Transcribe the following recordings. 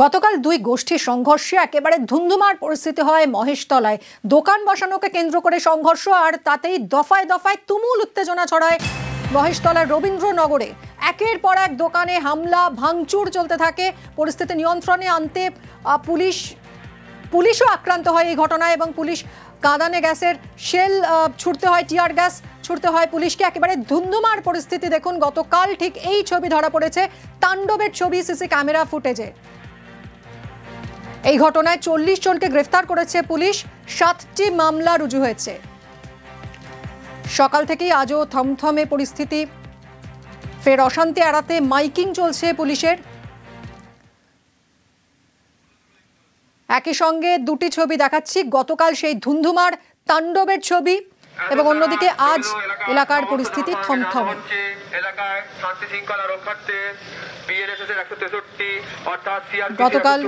গতকাল দুই গোষ্ঠীর সংঘর্ষে একেবারে ধুন্ধুমার পরিস্থিতি হয় মহেশতলায়। দোকান বসানোকে কেন্দ্র করে সংঘর্ষ, আর তাতেই দফায় দফায় তুমুল উত্তেজনা ছড়ায় মহেশতলার রবীন্দ্রনগরে। একের পর এক দোকানে হামলা ভাঙচুর চলতে থাকে। পরিস্থিতি নিয়ন্ত্রণে আনতে পুলিশও আক্রান্ত হয় এই ঘটনায়, এবং পুলিশ কাঁদানে গ্যাসের শেল ছুড়তে হয়, টিয়ার গ্যাস ছুড়তে হয় পুলিশকে। একেবারে ধুন্ধুমার পরিস্থিতি দেখুন। গতকাল ঠিক এই ছবি ধরা পড়েছে, তাণ্ডবের ছবি সিসি ক্যামেরা ফুটেজে। এই ঘটনায় 40 জনকে গ্রেফতার করেছে পুলিশ, 7টি মামলা রুজু হয়েছে। সকাল থেকেই আজও থমথমে পরিস্থিতি। ফের অশান্তি এড়াতে মাইকিং চলছে পুলিশের। একই সঙ্গে দুটি ছবি দেখাচ্ছি, গতকাল সেই ধুন্ধুমার তাণ্ডবের ছবি, এবং অন্যদিকে আজ এলাকার পরিস্থিতি থমথমে। গতকাল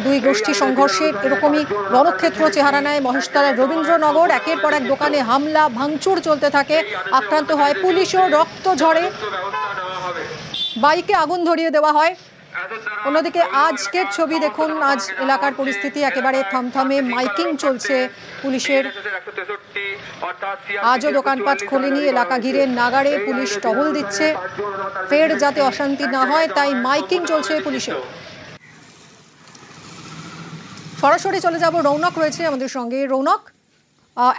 দুই গোষ্ঠী সংঘর্ষের এরকমই রণক্ষেত্র চেহারা নেয় মহেশতলার রবীন্দ্রনগর। একের পর এক দোকানে হামলা ভাঙচুর চলতে থাকে, আক্রান্ত হয় পুলিশও, রক্ত ঝরে, বাইকে আগুন ধরিয়ে দেওয়া হয়। অন্যদিকে আজকের ছবি দেখুন, আজ এলাকার পরিস্থিতি একেবারে থমথমে, মাইকিং চলছে পুলিশের। আজও দোকানপাট খোলেনি, এলাকা ঘিরে নাগাড়ে পুলিশ টহল দিচ্ছে, ফের যাতে অশান্তি না হয় তাই মাইকিং চলছে পুলিশের। সরাসরি চলে যাব, রৌনক রয়েছে আমাদের সঙ্গে। রৌনক,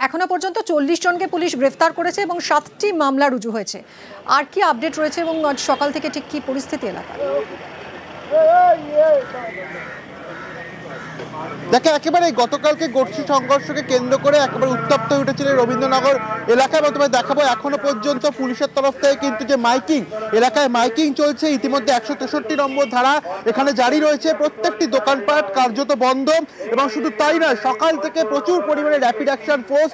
এখনো পর্যন্ত 40 জনকে পুলিশ গ্রেফতার করেছে এবং 7টি মামলা রুজু হয়েছে। আর কি আপডেট রয়েছে এবং আজ সকাল থেকে ঠিক কি পরিস্থিতি এলাকায়? দেখে একেবারে গতকালকে গোষ্ঠী সংঘর্ষকে কেন্দ্র করে একেবারে উত্তপ্ত হয়ে উঠেছিল রবীন্দ্রনগর এলাকায়। বর্তমানে দেখাবো এখনো পর্যন্ত পুলিশের তরফ থেকে কিন্তু যে মাইকিং, এলাকায় মাইকিং চলছে। ইতিমধ্যে 163 নম্বর ধারা এখানে জারি রয়েছে। প্রত্যেকটি দোকানপাট কার্যত বন্ধ, এবং শুধু তাই নয়, সকাল থেকে প্রচুর পরিমাণে র্যাপিড অ্যাকশন ফোর্স,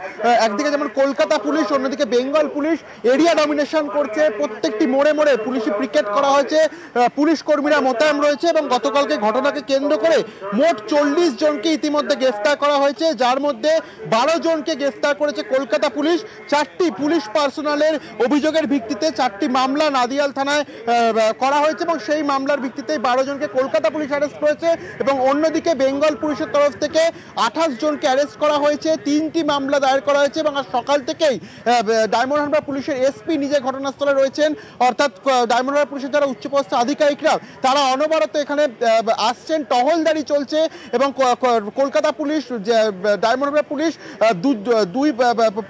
একদিকে যেমন কলকাতা পুলিশ, অন্যদিকে বেঙ্গল পুলিশ এরিয়া ডমিনেশন করছে। প্রত্যেকটি মোড়ে মোড়ে পুলিশি পিকেট করা হয়েছে, পুলিশ কর্মীরা মোতায়েন রয়েছে, এবং গতকালকে ঘটনাকে কেন্দ্র করে মোট 40 জনকে ইতিমধ্যে গ্রেফতার করা হয়েছে, যার মধ্যে 12 জনকে গ্রেফতার করেছে কলকাতা পুলিশ। 4টি পুলিশ পার্সোনালের অভিযোগের ভিত্তিতে 4টি মামলা নাদিয়াল থানায় করা হয়েছে, এবং সেই মামলার ভিত্তিতে 12 জনকে কলকাতা পুলিশ অ্যারেস্ট করেছে। এবং অন্যদিকে বেঙ্গল পুলিশের তরফ থেকে 28 জনকে অ্যারেস্ট করা হয়েছে, 3টি মামলা দায়ের করা হয়েছে। এবং আজ সকাল থেকেই ডায়মন্ড হারবার পুলিশের এসপি নিজে ঘটনাস্থলে রয়েছেন, অর্থাৎ ডায়মন্ড হারবার পুলিশের যারা উচ্চপদস্থ আধিকারিকরা তারা অনবরত এখানে আসছেন, টহলদারি চলছে। এবং Kolkata police, diamond Harbour police, দুই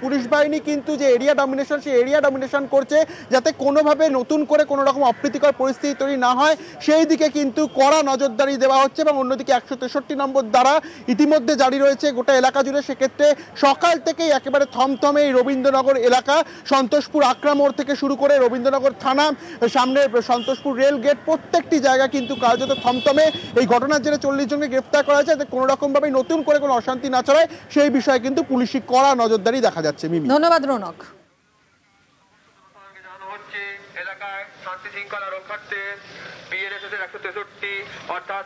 পুলিশ বাহিনী কিন্তু যে এরিয়া ডমিনেশন, সেই এরিয়া ডমিনেশন করছে, যাতে কোনোভাবে নতুন করে কোনো রকম অপ্রীতিকর পরিস্থিতি তৈরি না হয়, সেই দিকে কিন্তু কড়া নজরদারি দেওয়া হচ্ছে। এবং অন্যদিকে 163 নম্বর দ্বারা ইতিমধ্যে জারি রয়েছে গোটা এলাকা জুড়ে। সেক্ষেত্রে সকাল থেকেই একেবারে থমথমে এই রবীন্দ্রনগর এলাকা, সন্তোষপুর আকরা মোড় থেকে শুরু করে রবীন্দ্রনগর থানা, সামনে সন্তোষপুর রেল গেট, প্রত্যেকটি জায়গা কিন্তু কার্যত থমথমে। এই ঘটনার জেরে 40 জনকে গ্রেফতার করা হয়েছে, যাতে কোনো রকমভাবে নতুন করে কোনো অশান্তি না ছড়ায়, সেই বিষয়ে কিন্তু পুলিশি কড়া নজরদারি দেখা যাচ্ছে। মিমি, ধন্যবাদ রৌনক। এলাকায় শান্তি শৃঙ্খলা রক্ষার্থে বিএনএসএস 163 অর্থাৎ